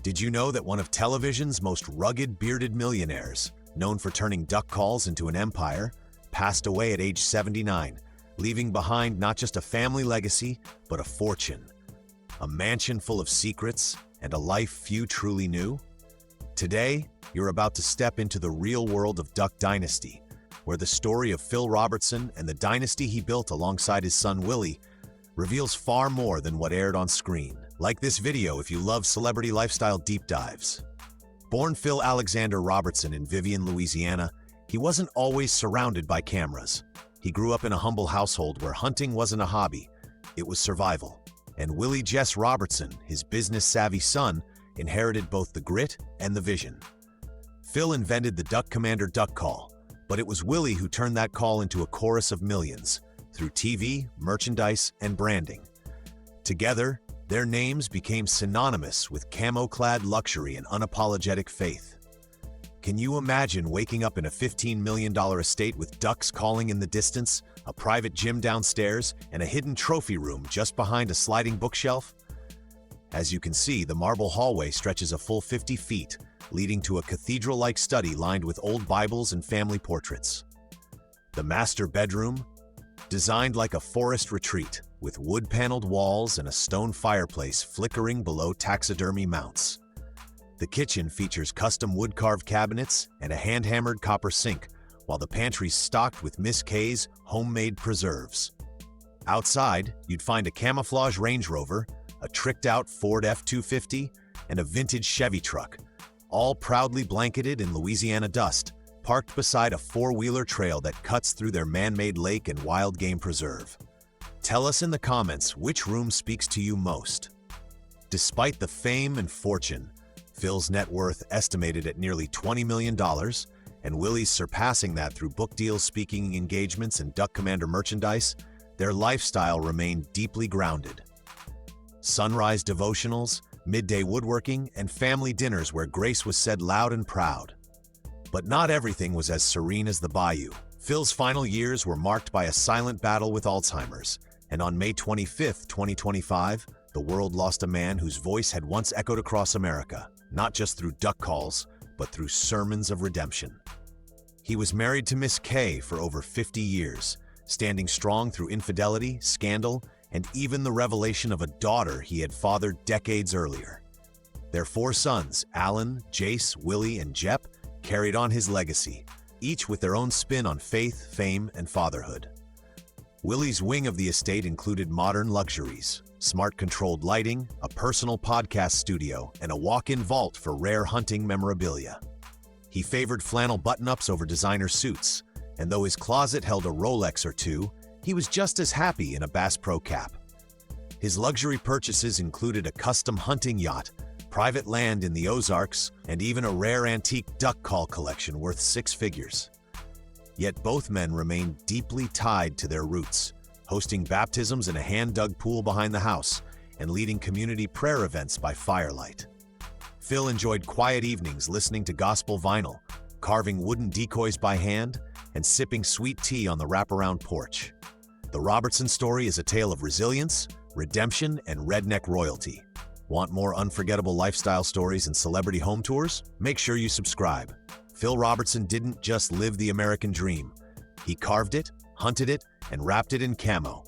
Did you know that one of television's most rugged bearded millionaires, known for turning duck calls into an empire, passed away at age 79, leaving behind not just a family legacy, but a fortune, a mansion full of secrets, and a life few truly knew? Today, you're about to step into the real world of Duck Dynasty, where the story of Phil Robertson and the dynasty he built alongside his son Willie reveals far more than what aired on screen. Like this video if you love celebrity lifestyle deep dives. Born Phil Alexander Robertson in Vivian, Louisiana, he wasn't always surrounded by cameras. He grew up in a humble household where hunting wasn't a hobby, it was survival. And Willie Jess Robertson, his business-savvy son, inherited both the grit and the vision. Phil invented the Duck Commander duck call, but it was Willie who turned that call into a chorus of millions through TV, merchandise, and branding. Together, their names became synonymous with camo-clad luxury and unapologetic faith. Can you imagine waking up in a $15 million estate with ducks calling in the distance, a private gym downstairs, and a hidden trophy room just behind a sliding bookshelf? As you can see, the marble hallway stretches a full 50 feet, leading to a cathedral-like study lined with old Bibles and family portraits. The master bedroom, designed like a forest retreat, with wood-paneled walls and a stone fireplace flickering below taxidermy mounts. The kitchen features custom wood-carved cabinets and a hand-hammered copper sink, while the pantry's stocked with Miss K's homemade preserves. Outside, you'd find a camouflage Range Rover, a tricked-out Ford F-250, and a vintage Chevy truck, all proudly blanketed in Louisiana dust, parked beside a four-wheeler trail that cuts through their man-made lake and wild game preserve. Tell us in the comments which room speaks to you most. Despite the fame and fortune, Phil's net worth estimated at nearly $20 million, and Willie's surpassing that through book deals, speaking engagements, and Duck Commander merchandise, their lifestyle remained deeply grounded. Sunrise devotionals, midday woodworking, and family dinners where grace was said loud and proud. But not everything was as serene as the bayou. Phil's final years were marked by a silent battle with Alzheimer's, and on May 25, 2025, the world lost a man whose voice had once echoed across America, not just through duck calls, but through sermons of redemption. He was married to Miss K for over 50 years, standing strong through infidelity, scandal, and even the revelation of a daughter he had fathered decades earlier. Their four sons, Alan, Jace, Willie, and Jep, carried on his legacy, each with their own spin on faith, fame, and fatherhood. Willie's wing of the estate included modern luxuries, smart controlled lighting, a personal podcast studio, and a walk-in vault for rare hunting memorabilia. He favored flannel button-ups over designer suits, and though his closet held a Rolex or two, he was just as happy in a Bass Pro cap. His luxury purchases included a custom hunting yacht, private land in the Ozarks, and even a rare antique duck call collection worth six figures. Yet both men remained deeply tied to their roots, hosting baptisms in a hand-dug pool behind the house and leading community prayer events by firelight. Phil enjoyed quiet evenings listening to gospel vinyl, carving wooden decoys by hand, and sipping sweet tea on the wraparound porch. The Robertson story is a tale of resilience, redemption, and redneck royalty. Want more unforgettable lifestyle stories and celebrity home tours? Make sure you subscribe. Phil Robertson didn't just live the American dream. He carved it, hunted it, and wrapped it in camo,